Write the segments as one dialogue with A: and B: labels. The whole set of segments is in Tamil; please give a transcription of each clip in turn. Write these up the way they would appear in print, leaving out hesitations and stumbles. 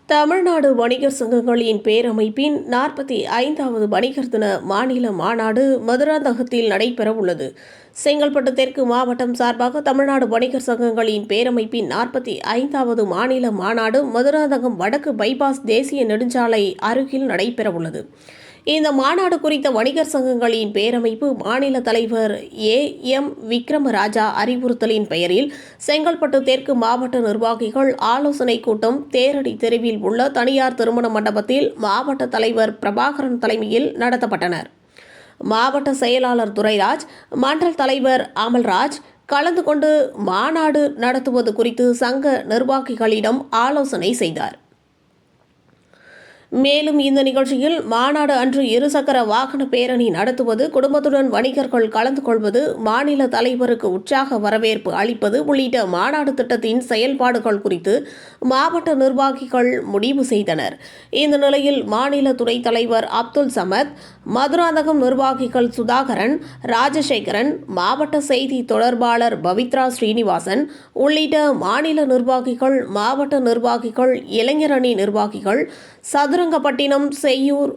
A: தமிழ்நாடு வணிகர் சங்கங்களின் பேரமைப்பின் 45வது வணிகர் தின மாநில மாநாடு மதுராந்தகத்தில் நடைபெறவுள்ளது. செங்கல்பட்டு தெற்கு மாவட்டம் சார்பாக தமிழ்நாடு வணிகர் சங்கங்களின் பேரமைப்பின் 45வது மாநில மாநாடு மதுராந்தகம் வடக்கு பைபாஸ் தேசிய நெடுஞ்சாலை அருகில் நடைபெறவுள்ளது. இந்த மாநாடு குறித்த வணிகர் சங்கங்களின் பேரமைப்பு மாநில தலைவர் ஏ.எம். விக்ரமராஜா அறிவுறுத்தலின் பெயரில் செங்கல்பட்டு தெற்கு மாவட்ட நிர்வாகிகள் ஆலோசனைக் கூட்டம் தேரடி தெருவில் உள்ள தனியார் திருமண மண்டபத்தில் மாவட்ட தலைவர் பிரபாகரன் தலைமையில் நடத்தப்பட்டனர். மாவட்ட செயலாளர் துரைராஜ், மண்டல தலைவர் அமல்ராஜ் கலந்து கொண்டு மாநாடு நடத்துவது குறித்து சங்க நிர்வாகிகளிடம் ஆலோசனை செய்தார். மேலும் இந்த நிகழ்ச்சியில் மாநாடு அன்று இருசக்கர வாகன பேரணி நடத்துவது, குடும்பத்துடன் வணிகர்கள் கலந்து கொள்வது, மாநில தலைவருக்கு உற்சாக வரவேற்பு அளிப்பது உள்ளிட்ட மாநாடு திட்டத்தின் செயல்பாடுகள் குறித்து மாவட்ட நிர்வாகிகள் முடிவு செய்தனர். இந்த நிலையில் மாநில துணைத் தலைவர் அப்துல் சமத், மதுராந்தகம் நிர்வாகிகள் சுதாகரன், ராஜசேகரன், மாவட்ட செய்தி தொடர்பாளர் பவித்ரா ஸ்ரீனிவாசன் உள்ளிட்ட மாநில நிர்வாகிகள், மாவட்ட நிர்வாகிகள், இளைஞரணி நிர்வாகிகள், சதுரங்கப்பட்டினம், செய்யூர்,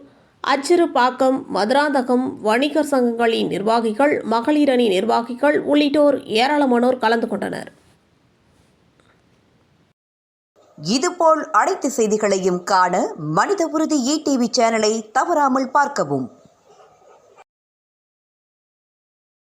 A: அச்சிறுபாக்கம், மதுராந்தகம் வணிகர் சங்கங்களின் நிர்வாகிகள், மகளிரணி நிர்வாகிகள் உள்ளிட்டோர் ஏராளமானோர் கலந்து கொண்டனர்.
B: இதுபோல் அனைத்து செய்திகளையும் காண மனித உறுதி ETV சேனலை தவறாமல் பார்க்கவும்.